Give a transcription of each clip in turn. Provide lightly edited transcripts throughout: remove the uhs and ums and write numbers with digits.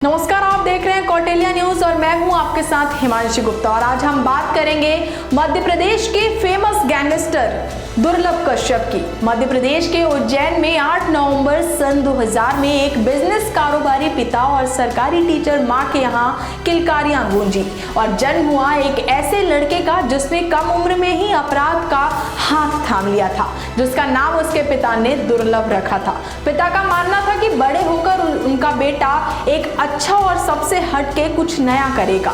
नमस्कार, आप देख रहे हैं कौटिल्य न्यूज और मैं हूं आपके साथ हिमांशी गुप्ता। और आज हम बात करेंगे मध्य प्रदेश के फेमस गैंगस्टर दुर्लभ कश्यप की। मध्य प्रदेश के उज्जैन में 8 नवंबर सन 2000 में एक बिजनेस कारोबारी पिता और सरकारी टीचर मां के यहां किलकारियां गूंजी और जन्म हुआ एक ऐसे लड़के का जिसने कम उम्र में ही अपराध का हाथ थाम लिया था, जिसका नाम उसके पिता ने दुर्लभ रखा था। पिता का मानना था कि बड़े होकर उनका बेटा एक अच्छा और सबसे हटके कुछ नया करेगा,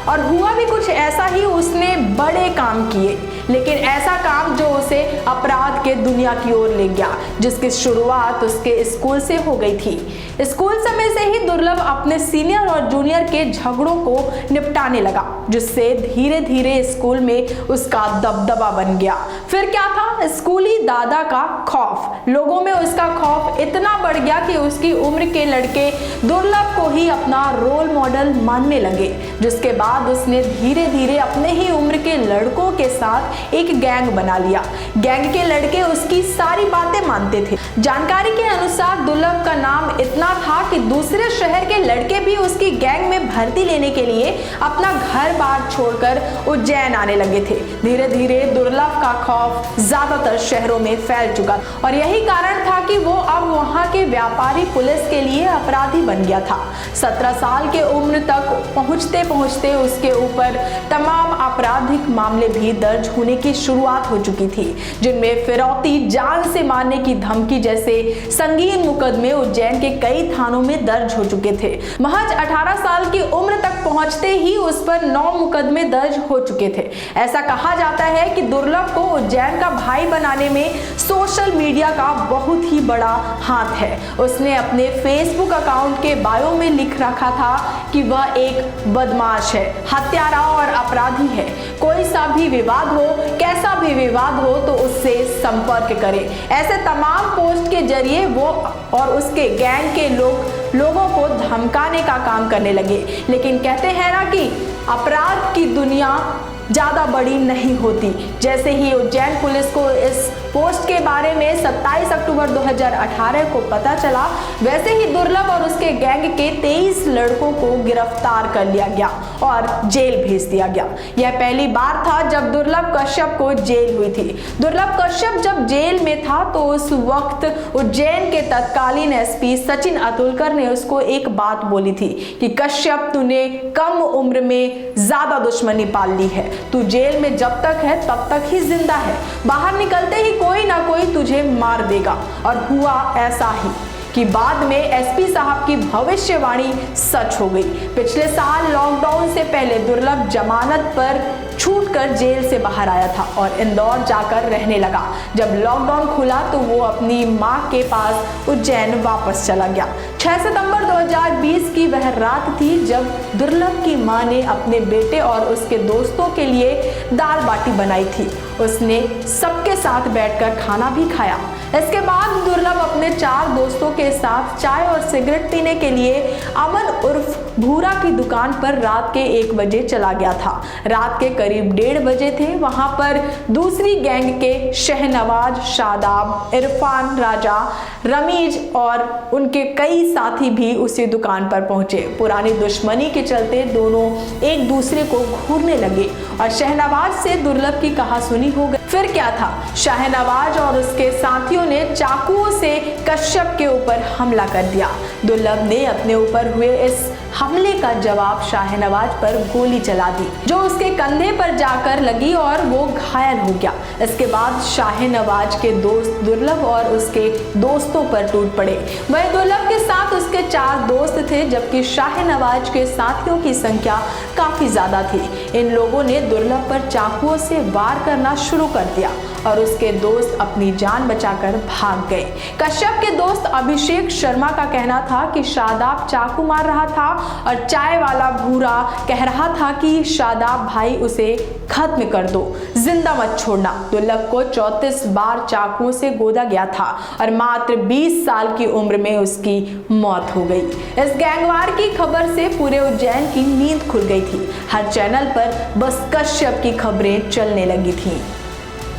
और हुआ भी कुछ ऐसा ही। उसने बड़े काम किए, लेकिन ऐसा काम जो उसे अपराध के दुनिया की ओर ले गया, जिसकी शुरुआत उसके स्कूल से हो गई थी। स्कूल समय से ही दुर्लभ अपने सीनियर और जूनियर के झगड़ों को निपटाने लगा, जिससे धीरे धीरे स्कूल में उसका दबदबा बन गया। फिर क्या था, स्कूली दादा का खौफ। लोगों में उसका खौफ इतना बढ़ गया कि उसकी उम्र के लड़के दुर्लभ को ही अपना रोल मॉडल मानने लगे, जिसके बाद उसने धीरे धीरे अपने ही उम्र के लड़कों के साथ एक गैंग बना लिया। गैंग के लड़के उसकी सारी बातें मानते थे। जानकारी के अनुसार दुर्लभ का नाम इतना था कि दूसरे शहर के लड़के भी उसकी गैंग में भर्ती लेने के लिए अपना घर बार छोड़कर उज्जैन आने लगे थे। धीरे धीरे दुर्लभ का खौफ ज्यादातर शहरों में फैल चुका और यही कारण था कि वो अब वहां के व्यापारी पुलिस के लिए अपराधी बन गया था। 17 साल के उम्र तक पहुंचते पहुंचते उसके ऊपर तमाम आपराधिक मामले भी दर्ज होने की शुरुआत हो चुकी थी, जिनमें फिरौती, जान से मारने की धमकी जैसे संगीन मुकदमे उज्जैन के कई थानों में दर्ज हो चुके थे। महज 18 साल की उम्र तक पहुंचते ही उस पर 9 मुकदमे दर्ज हो चुके थे। ऐसा कहा जाता है कि दुर्लभ को उज्जैन का भाई बनाने में सोशल मीडिया का बहुत ही बड़ा हाथ है। उसने अपने फेसबुक अकाउंट के बायो में लिख रखा था कि वह एक बदमाश है, हत्यारा और अपराधी है। कोई सा भी विवाद हो, कैसा भी विवाद हो, तो उससे संपर्क करे। ऐसे तमाम पोस्ट के जरिए वो और उसके गैंग के लोगों को धमकाने का काम करने लगे। लेकिन कहते हैं ना कि अपराध की दुनिया ज्यादा बड़ी नहीं होती। जैसे ही उज्जैन पुलिस को इस पोस्ट के बारे में 27 अक्टूबर 2018 को पता चला, वैसे ही दुर्लभ और उसके गैंग के 23 लड़कों को गिरफ्तार कर लिया गया और जेल भेज दिया गया। यह पहली बार था जब दुर्लभ कश्यप को जेल हुई थी। दुर्लभ कश्यप जब जेल में था तो उस वक्त उज्जैन के तत्कालीन एसपी सचिन अतुलकर ने उसको एक बात बोली थी कि कश्यप, तूने कम उम्र में ज्यादा दुश्मनी पाल ली है। तू जेल में जब तक है तब तक ही जिंदा है, बाहर निकलते ही कोई ना कोई तुझे मार देगा। और हुआ ऐसा ही कि बाद में एसपी साहब की भविष्यवाणी सच हो गई। पिछले साल लॉकडाउन से पहले दुर्लभ जमानत पर छूटकर जेल से बाहर आया था और इंदौर जाकर रहने लगा। जब लॉकडाउन खुला तो वो अपनी मां के पास उज्जैन वापस चला गया। 6 सितंबर 2020 की वह रात थी जब दुर्लभ की मां ने अपने बेटे और उसके दोस्तों के लिए दाल बाटी बनाई थी। उसने सबके साथ बैठकर खाना भी खाया। इसके बाद दुर्लभ अपने 4 दोस्तों के साथ चाय और सिगरेट पीने के लिए अमन उर्फ भूरा की दुकान पर रात के 1 बजे चला गया था। रात के करीब 1:30 बजे थे। वहां पर दूसरी गैंग के शहनवाज, शादाब, इरफान, राजा, रमीज और उनके कई साथी भी उसी दुकान पर पहुंचे। पुरानी दुश्मनी के चलते दोनों एक दूसरे को घूरने लगे और शहनवाज से दुर्लभ की कहासुनी हो गई। फिर क्या था, शाहनवाज और उसके साथियों ने चाकुओं से कश्यप के ऊपर हमला कर दिया। दुर्लभ ने अपने ऊपर हुए इस हमले का जवाब शाहनवाज पर गोली चला दी, जो उसके कंधे पर जाकर लगी और वो घायल हो गया। इसके बाद शाहनवाज के दोस्त दुर्लभ और उसके दोस्तों पर टूट पड़े। वह दुर्लभ के साथ उसके 4 दोस्त थे, जबकि शाहनवाज के साथियों की संख्या काफी ज्यादा थी। इन लोगों ने दुर्लभ पर चाकुओं से वार करना शुरू कर दिया और उसके दोस्त अपनी जान बचाकर भाग गए। कश्यप के दोस्त अभिषेक शर्मा का कहना था कि शादाब चाकू मार रहा था और चाय वाला भूरा कह रहा था कि शादाब भाई, उसे खत्म कर दो, जिंदा मत छोड़ना। दुर्लभ को 34 बार चाकुओं से गोदा गया था और मात्र 20 साल की उम्र में उसकी मौत हो गई। इस गैंगवार की खबर से पूरे उज्जैन की नींद खुल गई थी। हर चैनल पर बस कश्यप की खबरें चलने लगी थी।